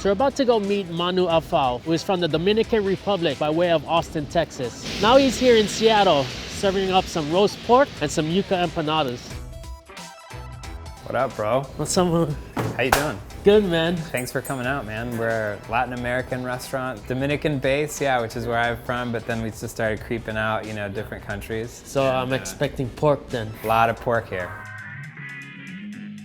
So we're about to go meet Manu Alfau, who is from the Dominican Republic by way of Austin, Texas. Now he's here in Seattle, serving up some roast pork and some Yuca empanadas. What up, bro? What's up? How you doing? Good, man. Thanks for coming out, man. We're a Latin American restaurant, Dominican base, yeah, which is where I'm from, but then we just started creeping out, you know, different countries. So I'm expecting pork then. A lot of pork here.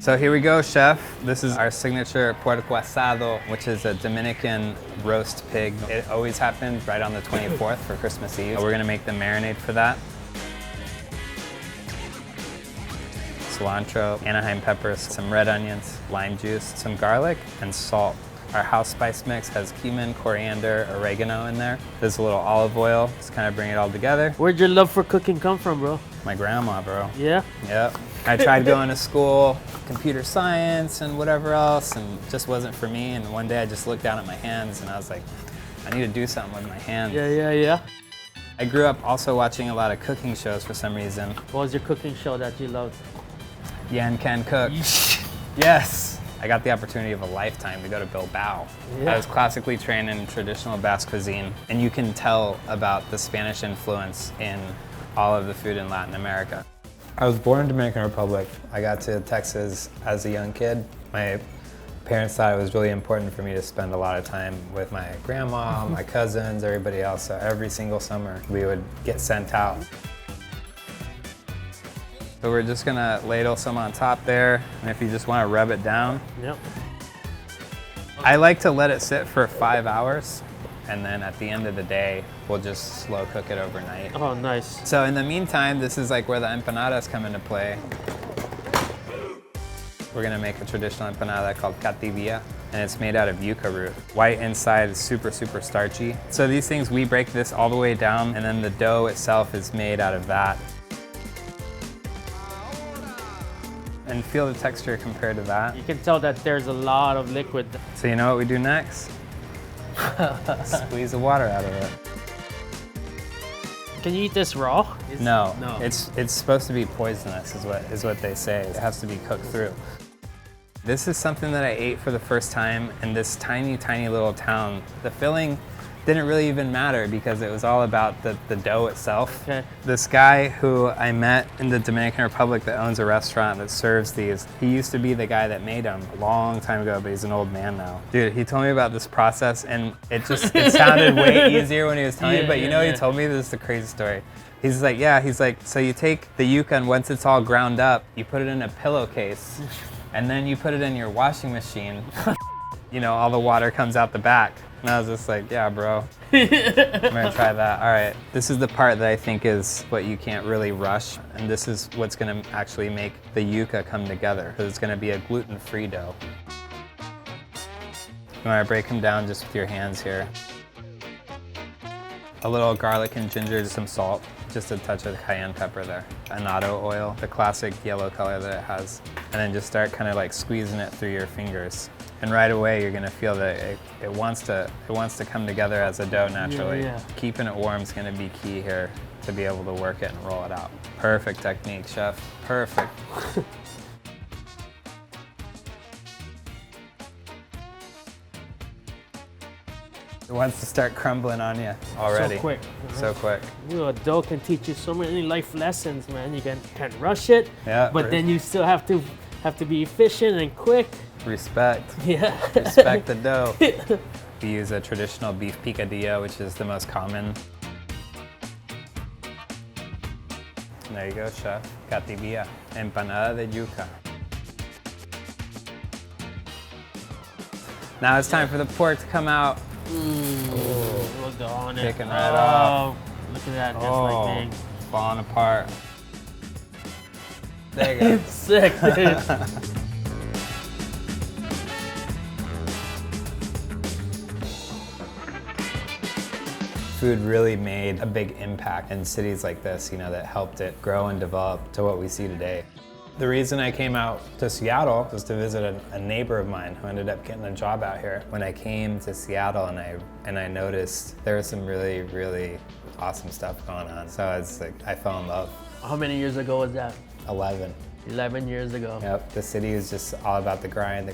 So here we go, chef. This is our signature Puerco Asado, which is a Dominican roast pig. It always happens right on the 24th for Christmas Eve. We're gonna make the marinade for that. Cilantro, Anaheim peppers, some red onions, lime juice, some garlic, and salt. Our house spice mix has cumin, coriander, oregano in there. There's a little olive oil, just kind of bring it all together. Where'd your love for cooking come from, bro? My grandma, bro. Yeah? Yep. I tried going to school, computer science and whatever else, and it just wasn't for me. And one day I just looked down at my hands and I was like, I need to do something with my hands. Yeah. I grew up also watching a lot of cooking shows for some reason. What was your cooking show that you loved? Yan Can Cook. Yes. I got the opportunity of a lifetime to go to Bilbao. Yeah. I was classically trained in traditional Basque cuisine, and you can tell about the Spanish influence in all of the food in Latin America. I was born in Dominican Republic. I got to Texas as a young kid. My parents thought it was really important for me to spend a lot of time with my grandma, my cousins, everybody else. So every single summer we would get sent out. So we're just gonna ladle some on top there, and if you just wanna rub it down. Yep. I like to let it sit for 5 hours, and then at the end of the day, we'll just slow cook it overnight. Oh, nice. So in the meantime, this is like where the empanadas come into play. We're gonna make a traditional empanada called cativilla, and it's made out of yuca root. White inside is super, super starchy. So these things, we break this all the way down, and then the dough itself is made out of that. And feel the texture compared to that. You can tell that there's a lot of liquid. So you know what we do next? Squeeze the water out of it. Can you eat this raw? No. No. It's supposed to be poisonous is what they say. It has to be cooked through. This is something that I ate for the first time in this tiny, tiny little town. The filling didn't really even matter because it was all about the dough itself. Okay. This guy who I met in the Dominican Republic that owns a restaurant that serves these, he used to be the guy that made them a long time ago, but he's an old man now. Dude, he told me about this process and it sounded way easier when he was telling me, but he told me this is the crazy story. He's like, so you take the yuca and once it's all ground up, you put it in a pillowcase and then you put it in your washing machine. You know, all the water comes out the back. And I was just like, yeah, bro, I'm gonna try that. All right, this is the part that I think is what you can't really rush. And this is what's gonna actually make the yuca come together, because it's gonna be a gluten-free dough. You wanna break them down just with your hands here. A little garlic and ginger, some salt, just a touch of cayenne pepper there. Annatto oil, the classic yellow color that it has. And then just start kind of like squeezing it through your fingers. And right away, you're gonna feel that it wants to come together as a dough naturally. Yeah. Keeping it warm is gonna be key here to be able to work it and roll it out. Perfect technique, chef, perfect. It wants to start crumbling on you already. So quick. So quick. Ooh, a dough can teach you so many life lessons, man. You can't rush it, but then you still have to be efficient and quick. Respect. Yeah. Respect the dough. We use a traditional beef picadillo, which is the most common. And there you go, chef. Cativilla, empanada de yuca. Now it's time for the pork to come out. Look on it. Picking right off. Look at that, just like me. Falling apart. There you go. It's sick, dude. Food really made a big impact in cities like this, you know, that helped it grow and develop to what we see today. The reason I came out to Seattle was to visit a neighbor of mine who ended up getting a job out here. When I came to Seattle and I noticed there was some really, really awesome stuff going on. So I fell in love. How many years ago was that? 11. 11 years ago. Yep, the city was just all about the grind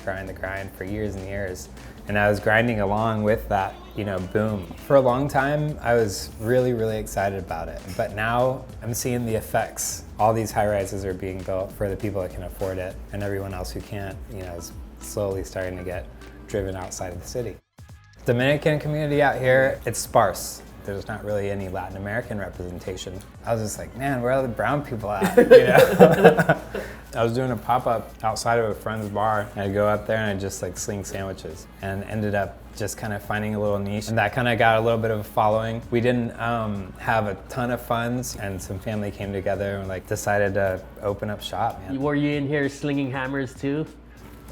for years and years. And I was grinding along with that, you know, boom. For a long time, I was really, really excited about it. But now I'm seeing the effects. All these high rises are being built for the people that can afford it, and everyone else who can't, you know, is slowly starting to get driven outside of the city. Dominican community out here, it's sparse. There's not really any Latin American representation. I was just like, man, where are the brown people at? You know? I was doing a pop-up outside of a friend's bar. I'd go up there and I'd just like sling sandwiches, and ended up just kind of finding a little niche. And that kind of got a little bit of a following. We didn't have a ton of funds, and some family came together and like decided to open up shop, man. Were you in here slinging hammers too?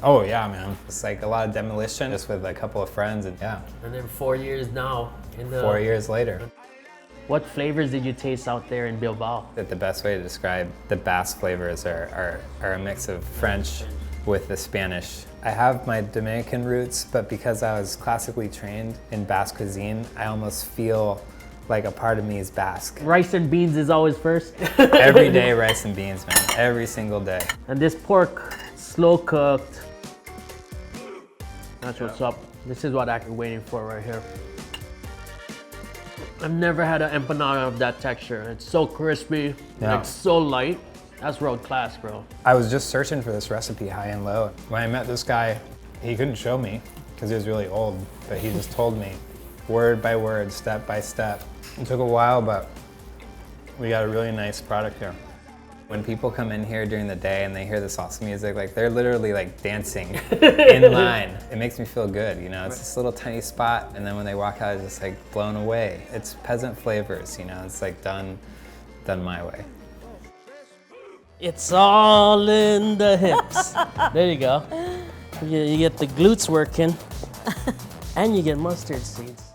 Oh yeah, man. It's like a lot of demolition just with a couple of friends, and yeah. And then 4 years now. 4 years later. What flavors did you taste out there in Bilbao? That the best way to describe the Basque flavors are a mix of French with the Spanish. I have my Dominican roots, but because I was classically trained in Basque cuisine, I almost feel like a part of me is Basque. Rice and beans is always first? Every day, rice and beans, man. Every single day. And this pork, slow cooked. That's what's up. This is what I've been waiting for right here. I've never had an empanada of that texture. It's so crispy, Yeah. it's so light. That's world class, bro. I was just searching for this recipe high and low. When I met this guy, he couldn't show me because he was really old, but he just told me word by word, step by step. It took a while, but we got a really nice product here. When people come in here during the day and they hear the salsa music, like they're literally like dancing in line. It makes me feel good, you know? It's this little tiny spot, and then when they walk out, it's just like blown away. It's peasant flavors, you know? It's like done my way. It's all in the hips. There you go. You get the glutes working, and you get mustard seeds.